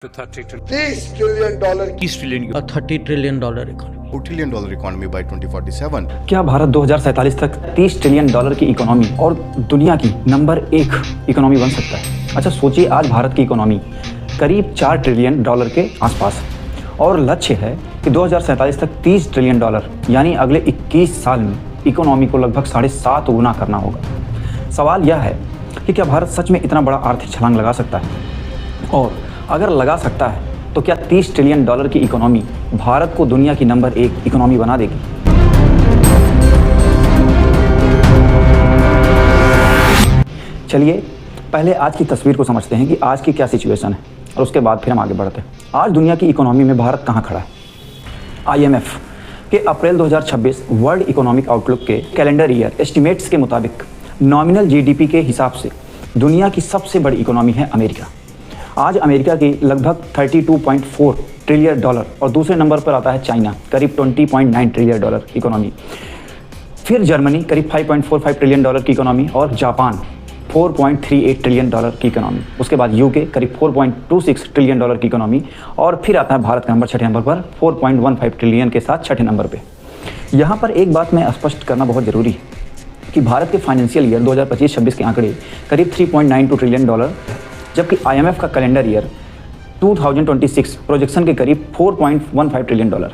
to 30 to $30 trillion a $30 trillion economy. $4 trillion economy by 2047. क्या भारत 2047 तक $30 trillion की economy और दुनिया की नंबर 1 इकोनॉमी बन सकता है? अच्छा सोचिए, आज भारत की इकोनॉमी करीब $4 ट्रिलियन के आसपास है और लक्ष्य है कि 2047 तक $30 ट्रिलियन यानी अगले 21 साल में इकोनॉमी को लगभग 7.5 गुना करना होगा। सवाल यह है कि क्या भारत सच में इतना बड़ा आर्थिक छलांग लगा सकता है, और अगर लगा सकता है तो क्या $30 ट्रिलियन की इकोनॉमी भारत को दुनिया की नंबर 1 इकोनॉमी बना देगी? चलिए पहले आज की तस्वीर को समझते हैं कि आज की क्या सिचुएशन है और उसके बाद फिर हम आगे बढ़ते हैं। आज दुनिया की इकोनॉमी में भारत कहाँ खड़ा है? IMF के अप्रैल 2026 वर्ल्ड इकोनॉमिक आउटलुक के कैलेंडर ईयर एस्टिमेट्स के मुताबिक नॉमिनल GDP के हिसाब से दुनिया की सबसे बड़ी इकोनॉमी है अमेरिका। आज अमेरिका की लगभग $32.4 ट्रिलियन और दूसरे नंबर पर आता है चाइना, करीब $20.9 ट्रिलियन इकोनॉमी। फिर जर्मनी करीब $5.45 ट्रिलियन की इकोनॉमी और जापान $4.38 ट्रिलियन की इकोनॉमी। उसके बाद UK करीब $4.26 ट्रिलियन की इकोनॉमी और फिर आता है भारत का नंबर छठे नंबर पर 4.15 ट्रिलियन के साथ छठे नंबर पे। यहाँ पर एक बात मैं स्पष्ट करना बहुत ज़रूरी है कि भारत के फाइनेंशियल ईयर 2025-26 के आंकड़े करीब $3.92 ट्रिलियन, जबकि IMF का कैलेंडर ईयर 2026 प्रोजेक्शन के करीब $4.15 ट्रिलियन।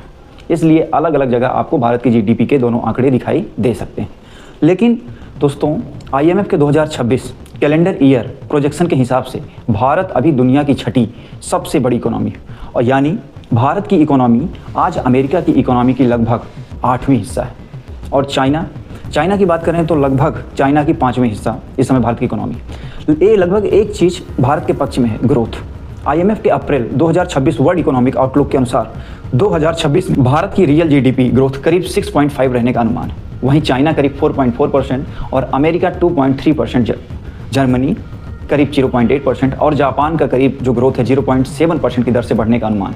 इसलिए अलग अलग जगह आपको भारत की GDP के दोनों आंकड़े दिखाई दे सकते हैं। लेकिन दोस्तों, IMF के 2026 कैलेंडर ईयर प्रोजेक्शन के हिसाब से भारत अभी दुनिया की छठी सबसे बड़ी इकोनॉमी है, और यानी भारत की इकोनॉमी आज अमेरिका की इकोनॉमी की लगभग 8वीं हिस्सा है। और चाइना की बात करें तो लगभग चाइना की 5वीं हिस्सा इस समय भारत की इकोनॉमी। ये लगभग एक चीज़ भारत के पक्ष में है, ग्रोथ। IMF के अप्रैल 2026 वर्ल्ड इकोनॉमिक आउटलुक के अनुसार 2026 में भारत की रियल GDP ग्रोथ करीब 6.5 रहने का अनुमान है। वहीं चाइना करीब 4.4% और अमेरिका 2.3%, जर्मनी करीब 0.8% और जापान का करीब जो ग्रोथ है 0.7% की दर से बढ़ने का अनुमान।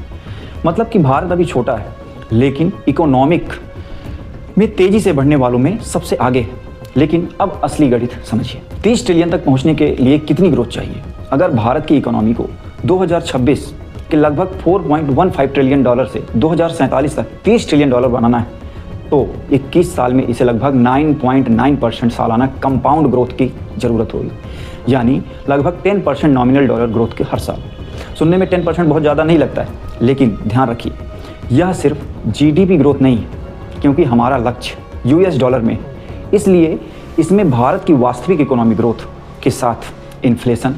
मतलब कि भारत अभी छोटा है लेकिन इकोनॉमिक में तेज़ी से बढ़ने वालों में सबसे आगे है। लेकिन अब असली गणित समझिए, 30 ट्रिलियन तक पहुंचने के लिए कितनी ग्रोथ चाहिए? अगर भारत की इकोनॉमी को 2026 के लगभग $4.15 ट्रिलियन से 2047 तक $30 ट्रिलियन बनाना है तो 21 साल में इसे लगभग 9.9% सालाना कंपाउंड ग्रोथ की ज़रूरत होगी, यानी लगभग 10% नॉमिनल डॉलर ग्रोथ के हर साल। सुनने में 10% बहुत ज़्यादा नहीं लगता है, लेकिन ध्यान रखिए यह सिर्फ GDP ग्रोथ नहीं है, क्योंकि हमारा लक्ष्य US डॉलर में, इसलिए इसमें भारत की वास्तविक इकोनॉमी ग्रोथ के साथ इन्फ्लेशन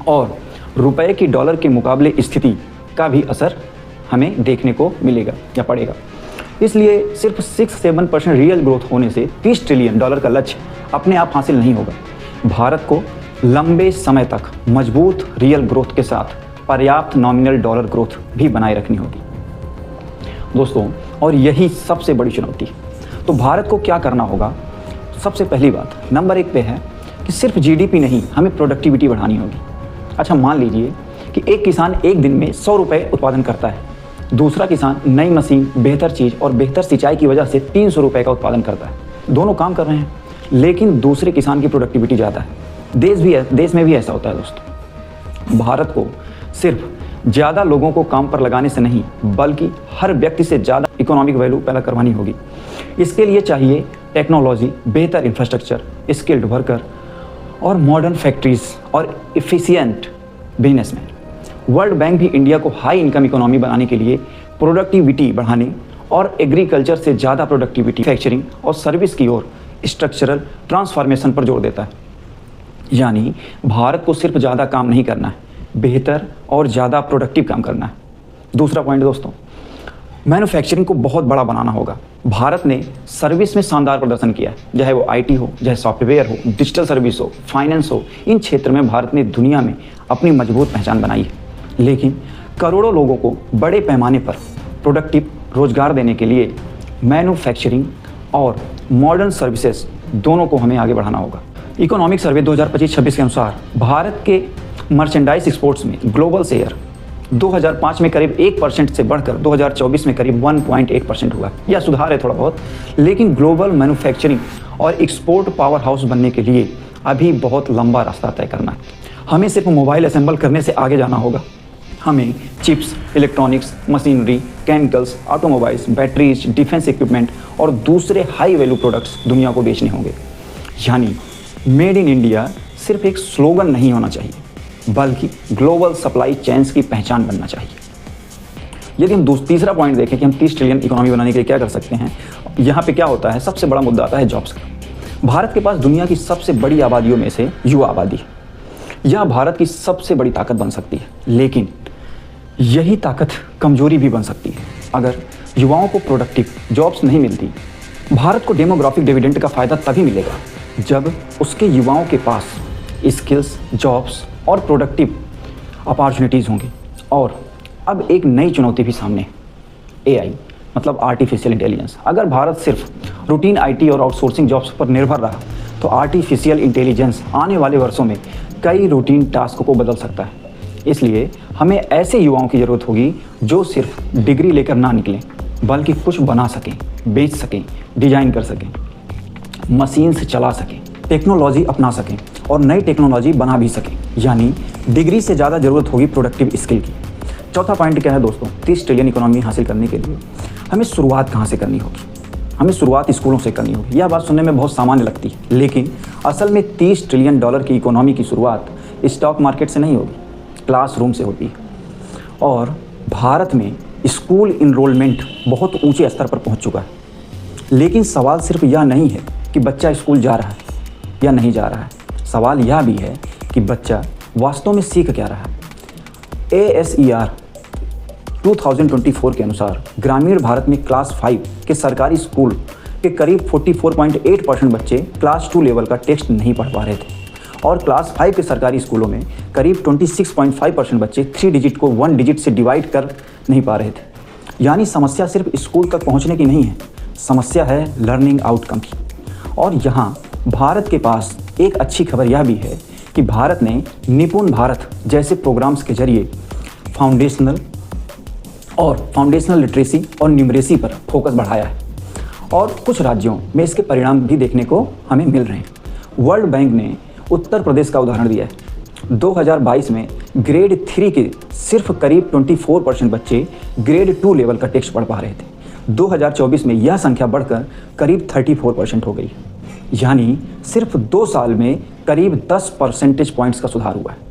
और रुपए की डॉलर के मुकाबले स्थिति का भी असर हमें देखने को मिलेगा या पड़ेगा। इसलिए सिर्फ 6-7% रियल ग्रोथ होने से $30 ट्रिलियन का लक्ष्य अपने आप हासिल नहीं होगा। भारत को लंबे समय तक मजबूत रियल ग्रोथ के साथ पर्याप्त नॉमिनल डॉलर ग्रोथ भी बनाए रखनी होगी दोस्तों, और यही सबसे बड़ी चुनौती है। तो भारत को क्या करना होगा? सबसे पहली बात नंबर 1 पे है कि सिर्फ GDP नहीं, हमें प्रोडक्टिविटी बढ़ानी होगी। अच्छा मान लीजिए कि एक किसान एक दिन में 100 रुपये उत्पादन करता है, दूसरा किसान नई मशीन, बेहतर चीज़ और बेहतर सिंचाई की वजह से 300 रुपये का उत्पादन करता है। दोनों काम कर रहे हैं लेकिन दूसरे किसान की प्रोडक्टिविटी ज़्यादा है। देश में भी ऐसा होता है दोस्तों। भारत को सिर्फ ज़्यादा लोगों को काम पर लगाने से नहीं, बल्कि हर व्यक्ति से ज़्यादा इकोनॉमिक वैल्यू पैदा करवानी होगी। इसके लिए चाहिए टेक्नोलॉजी, बेहतर इंफ्रास्ट्रक्चर, स्किल्ड वर्कर और मॉडर्न फैक्ट्रीज और एफिशिएंट बिजनेसमैन। वर्ल्ड बैंक भी इंडिया को हाई इनकम इकोनॉमी बनाने के लिए प्रोडक्टिविटी बढ़ाने और एग्रीकल्चर से ज़्यादा प्रोडक्टिविटी, मैन्युफैक्चरिंग और सर्विस की ओर स्ट्रक्चरल ट्रांसफॉर्मेशन पर जोर देता है। यानी भारत को सिर्फ ज़्यादा काम नहीं करना है, बेहतर और ज़्यादा प्रोडक्टिव काम करना है। दूसरा पॉइंट दोस्तों, मैन्युफैक्चरिंग को बहुत बड़ा बनाना होगा। भारत ने सर्विस में शानदार प्रदर्शन किया है, चाहे वो IT हो, चाहे सॉफ्टवेयर हो, डिजिटल सर्विस हो, फाइनेंस हो। इन क्षेत्र में भारत ने दुनिया में अपनी मजबूत पहचान बनाई है। लेकिन करोड़ों लोगों को बड़े पैमाने पर प्रोडक्टिव रोजगार देने के लिए मैन्युफैक्चरिंग और मॉडर्न सर्विसेज दोनों को हमें आगे बढ़ाना होगा। इकोनॉमिक सर्वे 2025-26 के अनुसार भारत के मर्चेंडाइज एक्सपोर्ट्स में ग्लोबल शेयर 2005 में करीब 1% से बढ़कर 2024 में करीब 1.8% हुआ। यह सुधार है थोड़ा बहुत, लेकिन ग्लोबल मैन्युफैक्चरिंग और एक्सपोर्ट पावर हाउस बनने के लिए अभी बहुत लंबा रास्ता तय करना है। हमें सिर्फ मोबाइल असेंबल करने से आगे जाना होगा। हमें chips, electronics, machinery, chemicals, automobiles, batteries, defence equipment और दूसरे हाई वैल्यू प्रोडक्ट्स दुनिया को बेचने होंगे। यानी मेड इन इंडिया सिर्फ एक स्लोगन नहीं होना चाहिए, बल्कि ग्लोबल सप्लाई चेन्स की पहचान बनना चाहिए। यदि हम तीसरा पॉइंट देखें कि हम 30 ट्रिलियन इकोनॉमी बनाने के लिए क्या कर सकते हैं, यहाँ पे क्या होता है, सबसे बड़ा मुद्दा आता है जॉब्स का। भारत के पास दुनिया की सबसे बड़ी आबादियों में से युवा आबादी है। यह भारत की सबसे बड़ी ताकत बन सकती है, लेकिन यही ताकत कमजोरी भी बन सकती है अगर युवाओं को प्रोडक्टिव जॉब्स नहीं मिलती। भारत को डेमोग्राफिक डिविडेंड का फ़ायदा तभी मिलेगा जब उसके युवाओं के पास स्किल्स, जॉब्स और प्रोडक्टिव अपॉर्चुनिटीज़ होंगी। और अब एक नई चुनौती भी सामने है, AI मतलब आर्टिफिशियल इंटेलिजेंस। अगर भारत सिर्फ रूटीन IT और आउटसोर्सिंग जॉब्स पर निर्भर रहा तो आर्टिफिशियल इंटेलिजेंस आने वाले वर्षों में कई रूटीन टास्क को बदल सकता है। इसलिए हमें ऐसे युवाओं की ज़रूरत होगी जो सिर्फ डिग्री लेकर ना निकलें, बल्कि कुछ बना सकें, बेच सकें, डिजाइन कर सकें, मशीन से चला सकें, टेक्नोलॉजी अपना सकें और नई टेक्नोलॉजी बना भी सकें। यानी डिग्री से ज़्यादा ज़रूरत होगी प्रोडक्टिव स्किल की। चौथा पॉइंट क्या है दोस्तों, 30 ट्रिलियन इकोनॉमी हासिल करने के लिए हमें शुरुआत कहाँ से करनी होगी? हमें शुरुआत स्कूलों से करनी होगी। यह बात सुनने में बहुत सामान्य लगती है, लेकिन असल में 30 ट्रिलियन डॉलर की इकोनॉमी की शुरुआत स्टॉक मार्केट से नहीं होगी, क्लासरूम से होती है। और भारत में स्कूल इनरोलमेंट बहुत ऊंचे स्तर पर पहुंच चुका है। लेकिन सवाल सिर्फ यह नहीं है कि बच्चा स्कूल जा रहा है या नहीं जा रहा है, सवाल यह भी है कि बच्चा वास्तव में सीख क्या रहा है। ASER 2024 के अनुसार ग्रामीण भारत में क्लास 5 के सरकारी स्कूल के करीब 44.8% बच्चे क्लास 2 लेवल का टेक्स्ट नहीं पढ़ पा रहे थे और क्लास 5 के सरकारी स्कूलों में करीब 26.5% बच्चे 3 डिजिट को 1 डिजिट से डिवाइड कर नहीं पा रहे थे। यानी समस्या सिर्फ स्कूल तक पहुंचने की नहीं है, समस्या है लर्निंग आउटकम की। और यहाँ भारत के पास एक अच्छी खबर यह भी है कि भारत ने निपुण भारत जैसे प्रोग्राम्स के जरिए फाउंडेशनल लिटरेसी और न्यूमरेसी पर फोकस बढ़ाया है और कुछ राज्यों में इसके परिणाम भी देखने को हमें मिल रहे हैं। वर्ल्ड बैंक ने उत्तर प्रदेश का उदाहरण दिया है। 2022 में ग्रेड 3 के सिर्फ करीब 24% बच्चे ग्रेड 2 लेवल का टेक्स्ट पढ़ पा रहे थे। 2024 में यह संख्या बढ़कर करीब 34% हो गई। यानी सिर्फ 2 साल में करीब 10 परसेंटेज पॉइंट्स का सुधार हुआ है।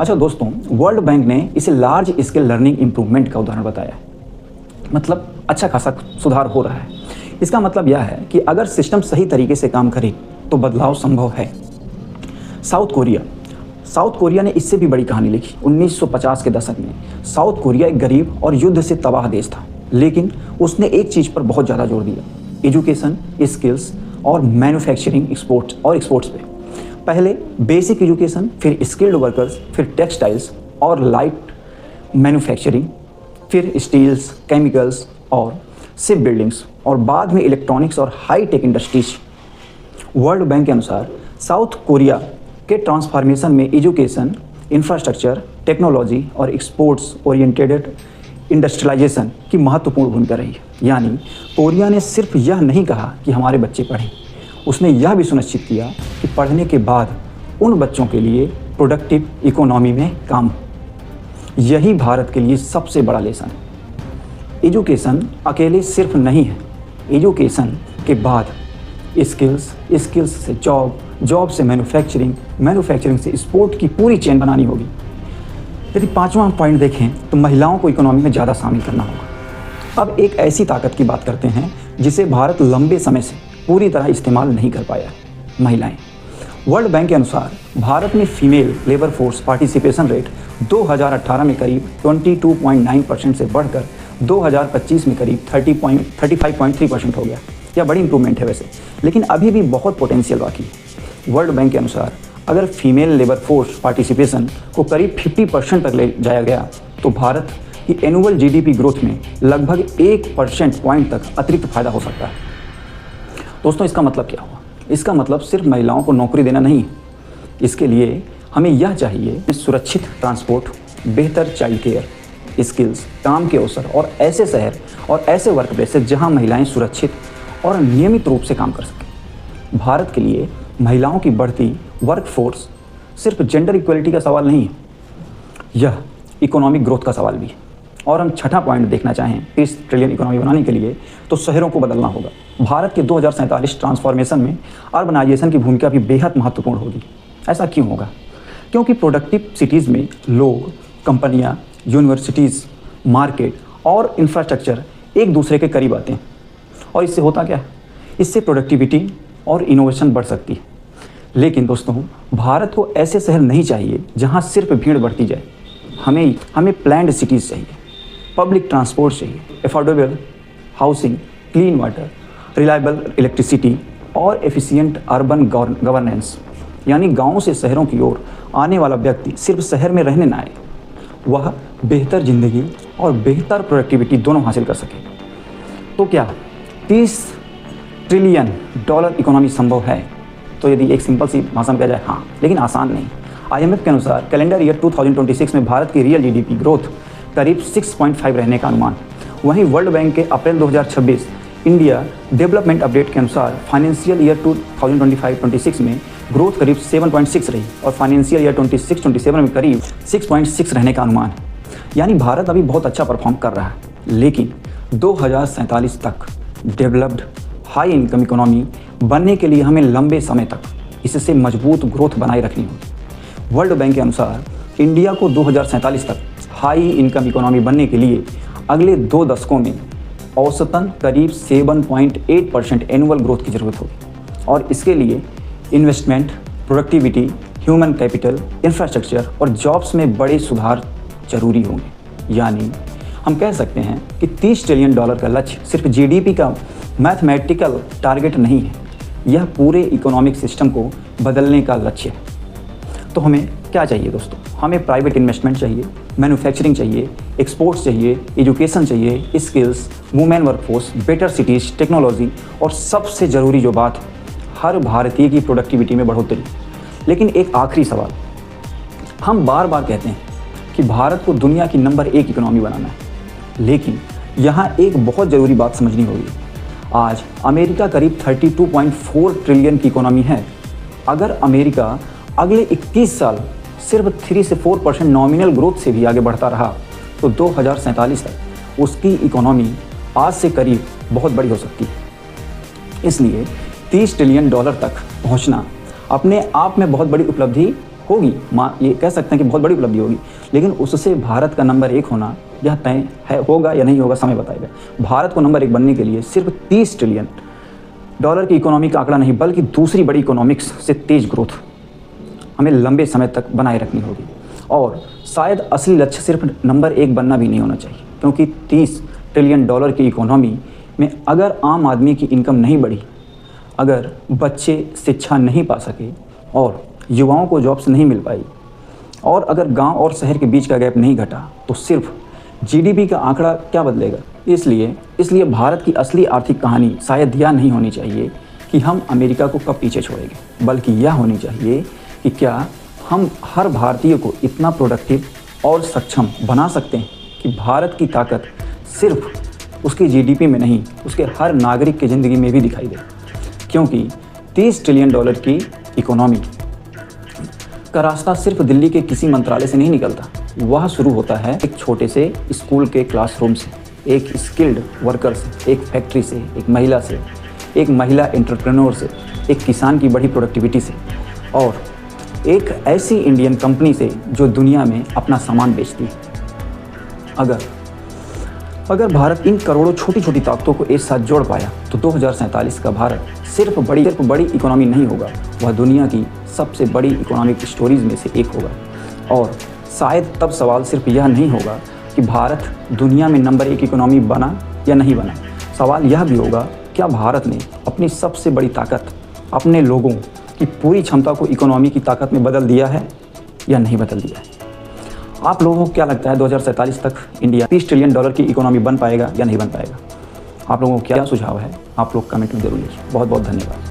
अच्छा दोस्तों, वर्ल्ड बैंक ने इसे लार्ज स्केल लर्निंग इंप्रूवमेंट का उदाहरण बताया है। मतलब अच्छा खासा सुधार हो रहा है। इसका मतलब यह है कि अगर सिस्टम सही तरीके से काम करे तो बदलाव संभव है। साउथ कोरिया ने इससे भी बड़ी कहानी लिखी। 1950 के दशक में साउथ कोरिया एक गरीब और युद्ध से तबाह देश था, लेकिन उसने एक चीज़ पर बहुत ज़्यादा जोर दिया, एजुकेशन, स्किल्स और मैन्युफैक्चरिंग, एक्सपोर्ट्स पे। पहले बेसिक एजुकेशन, फिर स्किल्ड वर्कर्स, फिर टेक्सटाइल्स और लाइट मैन्युफैक्चरिंग, फिर स्टील्स, केमिकल्स और शिप बिल्डिंग्स और बाद में इलेक्ट्रॉनिक्स और high tech industries. World bank के अनुसार साउथ कोरिया के ट्रांसफॉर्मेशन में एजुकेशन, इंफ्रास्ट्रक्चर, टेक्नोलॉजी और एक्सपोर्ट्स ओरिएंटेड इंडस्ट्रियलाइजेशन की महत्वपूर्ण भूमिका रही है। यानी कोरिया ने सिर्फ यह नहीं कहा कि हमारे बच्चे पढ़ें, उसने यह भी सुनिश्चित किया कि पढ़ने के बाद उन बच्चों के लिए प्रोडक्टिव इकोनॉमी में काम हो। यही भारत के लिए सबसे बड़ा लेसन है। एजुकेशन अकेले सिर्फ नहीं है, एजुकेशन के बाद स्किल्स से जॉब से मैन्युफैक्चरिंग से एक्सपोर्ट की पूरी चेन बनानी होगी। यदि 5वां पॉइंट देखें तो महिलाओं को इकोनॉमी में ज़्यादा शामिल करना होगा। अब एक ऐसी ताकत की बात करते हैं जिसे भारत लंबे समय से पूरी तरह इस्तेमाल नहीं कर पाया, महिलाएं। वर्ल्ड बैंक के अनुसार भारत में female labour force participation rate 2018 में करीब 22.9% से बढ़कर 2025 में करीब 35.3% हो गया। यह बड़ी इंप्रूवमेंट है वैसे, लेकिन अभी भी बहुत पोटेंशियल बाकी है। वर्ल्ड बैंक के अनुसार अगर फीमेल लेबर फोर्स पार्टिसिपेशन को करीब 50% तक ले जाया गया तो भारत की एनुअल GDP ग्रोथ में लगभग 1% पॉइंट तक अतिरिक्त फायदा हो सकता है। दोस्तों, इसका मतलब क्या हुआ? इसका मतलब सिर्फ महिलाओं को नौकरी देना नहीं है। इसके लिए हमें यह चाहिए सुरक्षित ट्रांसपोर्ट, बेहतर चाइल्ड केयर, स्किल्स, काम के अवसर और ऐसे शहर और ऐसे वर्क प्लेसेस जहाँ महिलाएं सुरक्षित और नियमित रूप से काम कर सकें। भारत के लिए महिलाओं की बढ़ती वर्क फोर्स सिर्फ जेंडर इक्वलिटी का सवाल नहीं है, यह इकोनॉमिक ग्रोथ का सवाल भी है। और हम छठा पॉइंट देखना चाहें 30 ट्रिलियन इकोनॉमी बनाने के लिए तो शहरों को बदलना होगा। भारत के 2047 ट्रांसफॉर्मेशन में अर्बनाइजेशन की भूमिका भी बेहद महत्वपूर्ण होगी। ऐसा क्यों होगा? क्योंकि प्रोडक्टिव सिटीज़ में लोग, कंपनियां, यूनिवर्सिटीज़, मार्केट और इंफ्रास्ट्रक्चर एक दूसरे के करीब आते हैं। और इससे होता क्या है? इससे प्रोडक्टिविटी और इनोवेशन बढ़ सकती है। लेकिन दोस्तों, भारत को ऐसे शहर नहीं चाहिए जहां सिर्फ भीड़ बढ़ती जाए। हमें प्लान्ड सिटीज़ चाहिए, पब्लिक ट्रांसपोर्ट चाहिए, affordable housing, clean water, reliable electricity और एफिशिएंट अर्बन गवर्नेंस। यानी गाँव से शहरों की ओर आने वाला व्यक्ति सिर्फ शहर में रहने ना आए, वह बेहतर ज़िंदगी और बेहतर प्रोडक्टिविटी दोनों हासिल कर सके। तो क्या 30 ट्रिलियन डॉलर इकोनॉमी संभव है? तो यदि एक सिंपल सी भाषा में कहा जाए, हाँ, लेकिन आसान नहीं। IMF के अनुसार कैलेंडर ईयर 2026 में भारत की रियल GDP ग्रोथ करीब 6.5 रहने का अनुमान। वहीं वर्ल्ड बैंक के अप्रैल 2026 इंडिया डेवलपमेंट अपडेट के अनुसार फाइनेंशियल ईयर 2025-26 में ग्रोथ करीब 7.6 रही और फाइनेंशियल ईयर 26-27 में करीब 6.6 रहने का अनुमान है। यानी भारत अभी बहुत अच्छा परफॉर्म कर रहा है, लेकिन 2047 तक डेवलप्ड हाई इनकम इकोनॉमी बनने के लिए हमें लंबे समय तक इससे मजबूत ग्रोथ बनाए रखनी होगी। वर्ल्ड बैंक के अनुसार इंडिया को 2047 तक हाई इनकम इकोनॉमी बनने के लिए अगले 2 दशकों में औसतन करीब 7.8% एनुअल ग्रोथ की ज़रूरत होगी। और इसके लिए investment, productivity, human capital, infrastructure और जॉब्स में बड़े सुधार जरूरी होंगे। यानी हम कह सकते हैं कि 30 ट्रिलियन डॉलर का लक्ष्य सिर्फ GDP का मैथमेटिकल टारगेट नहीं है, यह पूरे इकोनॉमिक सिस्टम को बदलने का लक्ष्य है। तो हमें क्या चाहिए दोस्तों? हमें प्राइवेट इन्वेस्टमेंट चाहिए, मैन्युफैक्चरिंग चाहिए, एक्सपोर्ट्स चाहिए, एजुकेशन चाहिए, skills, women workforce, better cities, technology और सबसे ज़रूरी जो बात, हर भारतीय की प्रोडक्टिविटी में बढ़ोतरी। लेकिन एक आखिरी सवाल, हम बार बार कहते हैं कि भारत को दुनिया की नंबर 1 इकोनॉमी बनाना है, लेकिन यहाँ एक बहुत ज़रूरी बात समझनी होगी। आज अमेरिका करीब 32.4 ट्रिलियन की इकोनॉमी है। अगर अमेरिका अगले 21 साल सिर्फ 3 से 4% नॉमिनल ग्रोथ से भी आगे बढ़ता रहा तो 2047 तक उसकी इकोनॉमी आज से करीब बहुत बड़ी हो सकती है। इसलिए 30 ट्रिलियन डॉलर तक पहुंचना अपने आप में बहुत बड़ी उपलब्धि होगी, ये कह सकते हैं कि बहुत बड़ी उपलब्धि होगी, लेकिन उससे भारत का नंबर 1 होना यह तय है, होगा या नहीं होगा समय बताएगा। भारत को नंबर 1 बनने के लिए सिर्फ 30 ट्रिलियन डॉलर की इकोनॉमी का आंकड़ा नहीं, बल्कि दूसरी बड़ी इकोनॉमिक्स से तेज ग्रोथ हमें लंबे समय तक बनाए रखनी होगी। और शायद असली लक्ष्य सिर्फ नंबर 1 बनना भी नहीं होना चाहिए, क्योंकि 30 ट्रिलियन डॉलर की इकोनॉमी में अगर आम आदमी की इनकम नहीं बढ़ी, अगर बच्चे शिक्षा नहीं पा सके और युवाओं को जॉब्स नहीं मिल पाई और अगर गांव और शहर के बीच का गैप नहीं घटा, तो सिर्फ GDP का आंकड़ा क्या बदलेगा। इसलिए भारत की असली आर्थिक कहानी शायद यह नहीं होनी चाहिए कि हम अमेरिका को कब पीछे छोड़ेंगे, बल्कि यह होनी चाहिए कि क्या हम हर भारतीय को इतना प्रोडक्टिव और सक्षम बना सकते हैं कि भारत की ताकत सिर्फ उसकी GDP में नहीं, उसके हर नागरिक की ज़िंदगी में भी दिखाई दे। क्योंकि 30 ट्रिलियन डॉलर की इकोनॉमी का रास्ता सिर्फ दिल्ली के किसी मंत्रालय से नहीं निकलता, वह शुरू होता है एक छोटे से स्कूल के क्लासरूम से, एक स्किल्ड वर्कर से, एक फैक्ट्री से, एक महिला से, एक महिला एंटरप्रेन्योर से, एक किसान की बड़ी प्रोडक्टिविटी से और एक ऐसी इंडियन कंपनी से जो दुनिया में अपना सामान बेचती है। अगर भारत इन करोड़ों छोटी छोटी ताकतों को एक साथ जोड़ पाया तो 2047 का भारत सिर्फ बड़ी इकोनॉमी नहीं होगा, वह दुनिया की सबसे बड़ी इकोनॉमिक स्टोरीज में से एक होगा। और शायद तब सवाल सिर्फ यह नहीं होगा कि भारत दुनिया में नंबर 1 इकोनॉमी बना या नहीं बना, सवाल यह भी होगा क्या भारत ने अपनी सबसे बड़ी ताकत, अपने लोगों की पूरी क्षमता को इकोनॉमी की ताकत में बदल दिया है या नहीं बदल दिया है। आप लोगों को क्या लगता है 2047 तक इंडिया 30 ट्रिलियन डॉलर की इकोनॉमी बन पाएगा या नहीं बन पाएगा? आप लोगों को क्या सुझाव है? आप लोग कमेंट में जरूर लिखिए। बहुत बहुत धन्यवाद।